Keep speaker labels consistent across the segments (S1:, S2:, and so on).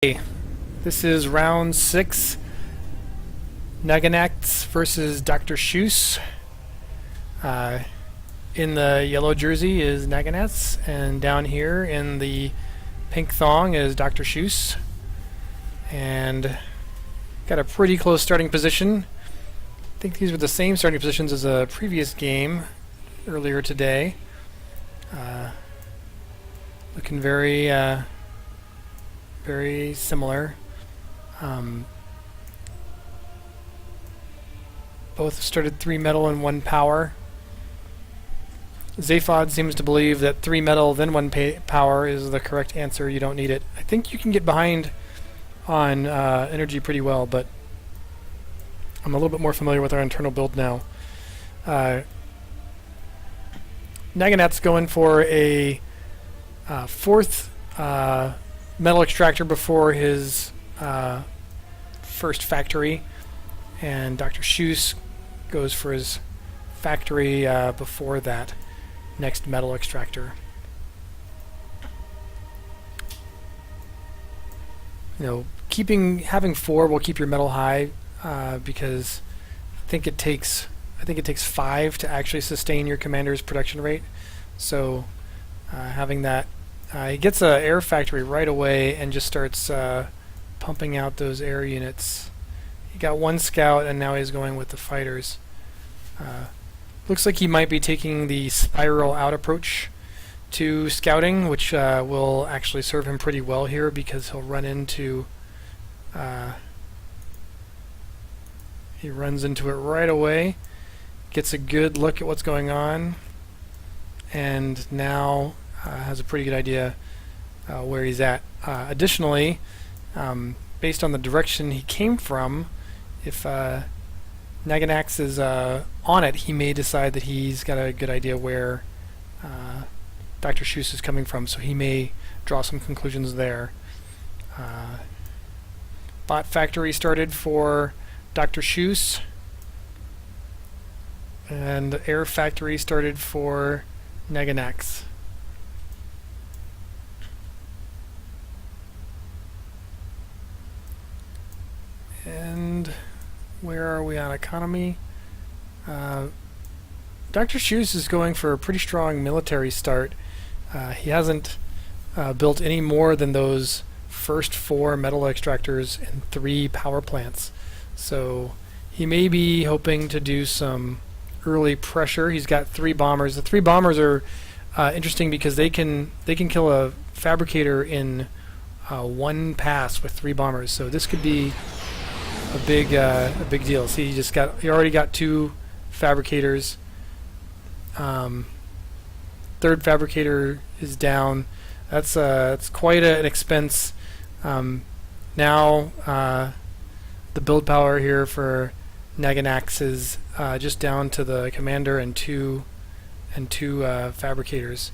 S1: Hey, this is round 6. Naganacz versus Dr. Schuess. In the yellow jersey is Naganacz, and down here in the pink thong is Dr. Schuess. And got a pretty close starting position. I think these were the same starting positions as a previous game earlier today. Looking very similar. Both started 3 metal and 1 power. Zaphod seems to believe that 3 metal then 1 power is the correct answer. You don't need it. I think you can get behind on energy pretty well, but I'm a little bit more familiar with our internal build now. Naganacz going for a 4th metal extractor before his first factory, and Dr. Schuess goes for his factory before that next metal extractor. You know, having 4 will keep your metal high because I think it takes 5 to actually sustain your commander's production rate. So having that. He gets an air factory right away and just starts pumping out those air units. He got 1 scout and now he's going with the fighters. Looks like he might be taking the spiral out approach to scouting, which will actually serve him pretty well here because he'll run into he runs into it right away, gets a good look at what's going on, and now has a pretty good idea where he's at. Additionally, based on the direction he came from, if Naganacz is on it, he may decide that he's got a good idea where Dr. Schuess is coming from, so he may draw some conclusions there. Bot factory started for Dr. Schuess, and air factory started for Naganacz. And where are we on economy? Dr. Schuess is going for a pretty strong military start. He hasn't built any more than those first 4 metal extractors and 3 power plants. So he may be hoping to do some early pressure. He's got 3 bombers. The 3 bombers are interesting because they can kill a fabricator in 1 pass with 3 bombers. So this could be a big deal. See, he already got 2 fabricators. 3rd fabricator is down. It's quite an expense. Now the build power here for Naganacz is just down to the commander and two fabricators.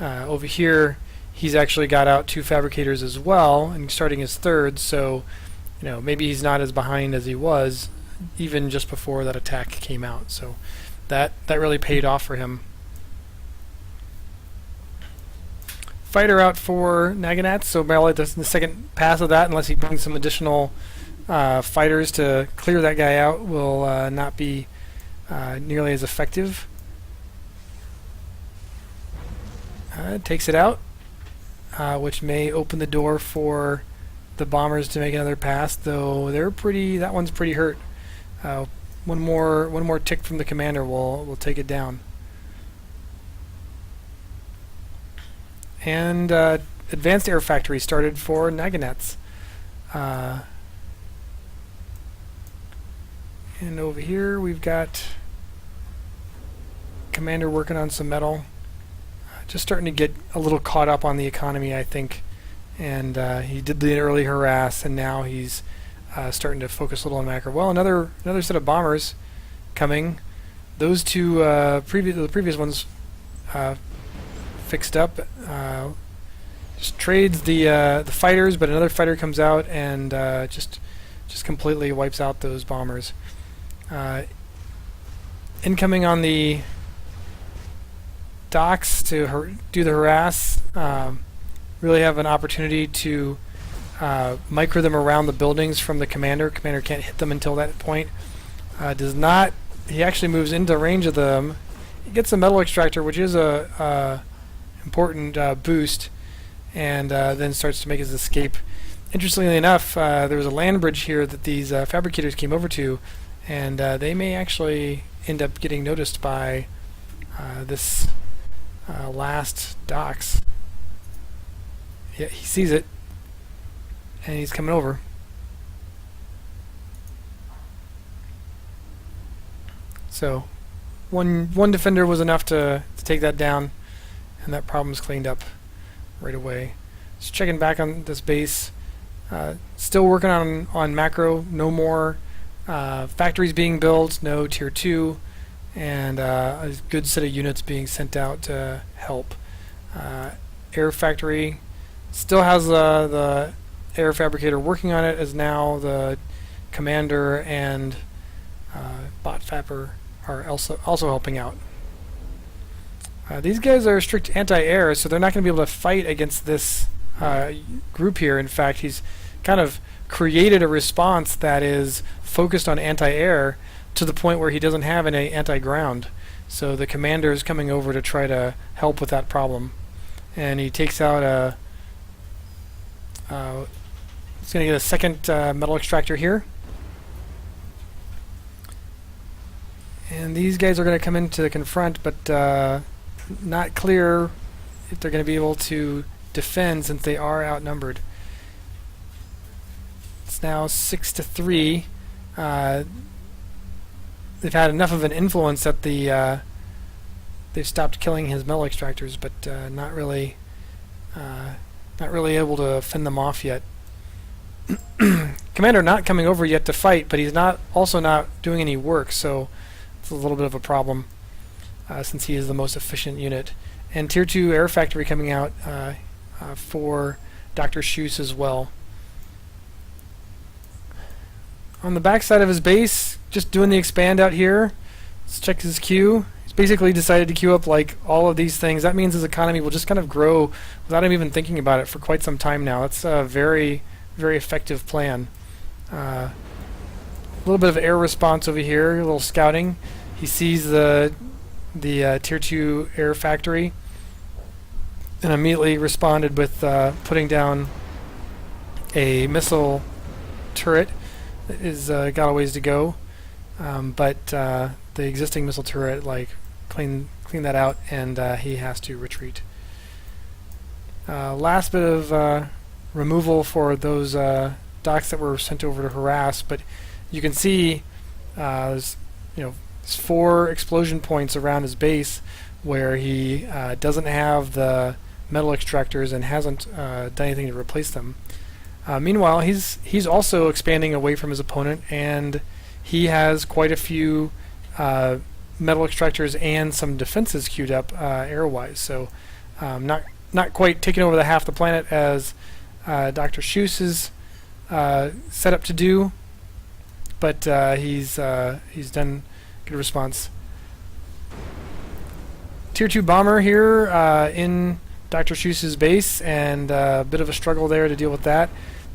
S1: Over here, he's actually got out 2 fabricators as well, and starting his 3rd. So, you know, maybe he's not as behind as he was even just before that attack came out. So that really paid off for him. Fighter out for Naganacz, so barely the second pass of that, unless he brings some additional fighters to clear that guy out, will not be nearly as effective. Takes it out, which may open the door for the bombers to make another pass, though that one's pretty hurt. One more tick from the commander will take it down. And advanced air factory started for Naganacz. And over here we've got commander working on some metal. Just starting to get a little caught up on the economy, I think. And he did the early harass, and now he's starting to focus a little on macro. Well, another set of bombers coming. Those 2 the previous ones fixed up. Just trades the fighters, but another fighter comes out and just completely wipes out those bombers. Incoming on the docks to do the harass. Really have an opportunity to micro them around the buildings from the commander. Commander can't hit them until that point. Does not. He actually moves into range of them. He gets a metal extractor, which is a important boost, and then starts to make his escape. Interestingly enough, there was a land bridge here that these fabricators came over to, and they may actually end up getting noticed by this last docks. Yeah, he sees it, and he's coming over. So one defender was enough to take that down, and that problem's cleaned up right away. Just checking back on this base. Still working on macro. No more factories being built. No tier 2, and a good set of units being sent out to help. Air factory still has the air fabricator working on it, as now the commander and bot fapper are also helping out. These guys are strict anti-air, so they're not going to be able to fight against this group here. In fact, he's kind of created a response that is focused on anti-air to the point where he doesn't have any anti-ground. So the commander is coming over to try to help with that problem. And he takes out a... he's going to get a second metal extractor here. And these guys are going to come in to confront, but not clear if they're going to be able to defend since they are outnumbered. It's now 6-3. They've had enough of an influence that they've stopped killing his metal extractors, but not really able to fend them off yet. Commander not coming over yet to fight, but he's also not doing any work, so it's a little bit of a problem since he is the most efficient unit. And tier 2 air factory coming out for Dr. Schuess as well. On the back side of his base, just doing the expand out here. Let's check his queue. He's basically decided to queue up like all of these things. That means his economy will just kind of grow without him even thinking about it for quite some time now. That's a very, very effective plan. A little bit of air response over here, a little scouting. He sees the tier 2 air factory and immediately responded with putting down a missile turret that is got a ways to go, but the existing missile turret clean that out, and he has to retreat. Last bit of removal for those docks that were sent over to harass, but you can see there's 4 explosion points around his base where he doesn't have the metal extractors and hasn't done anything to replace them. Meanwhile, he's also expanding away from his opponent, and he has quite a few metal extractors and some defenses queued up air-wise. So not quite taking over the half the planet as Dr. Schuess is set up to do, but he's done good response. Tier 2 bomber here in Dr. Schuess's base, and a bit of a struggle there to deal with that.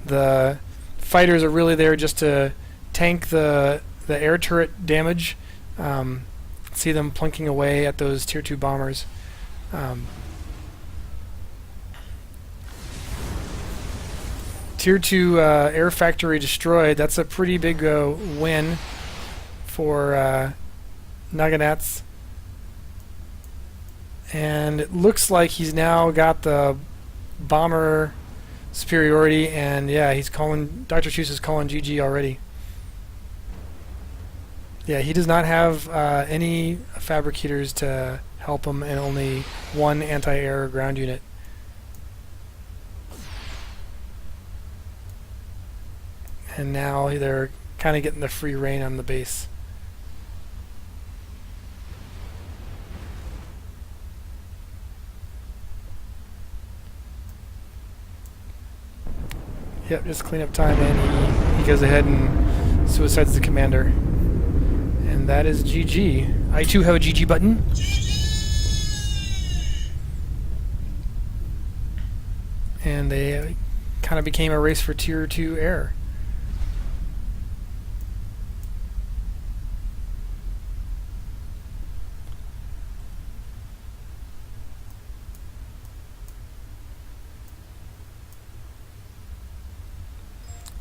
S1: The fighters are really there just to tank the air turret damage. See them plunking away at those tier 2 bombers. Tier 2 air factory destroyed. That's a pretty big win for Naganacz. And it looks like he's now got the bomber superiority, and yeah, Dr. Schuess is calling GG already. Yeah, he does not have any fabricators to help him, and only one anti-air ground unit. And now they're kind of getting the free reign on the base. Yep, just cleanup time, and he goes ahead and suicides the commander. And that is GG. I too have a GG button. And they kind of became a race for Tier 2 air.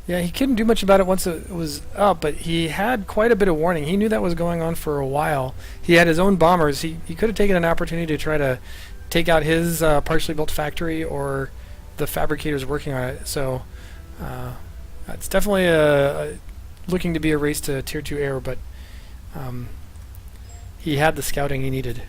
S1: Yeah, he couldn't do much about it once it was up, but he had quite a bit of warning. He knew that was going on for a while. He had his own bombers. He could have taken an opportunity to try to take out his partially built factory or the fabricators working on it. So it's definitely looking to be a race to Tier 2 air, but he had the scouting he needed.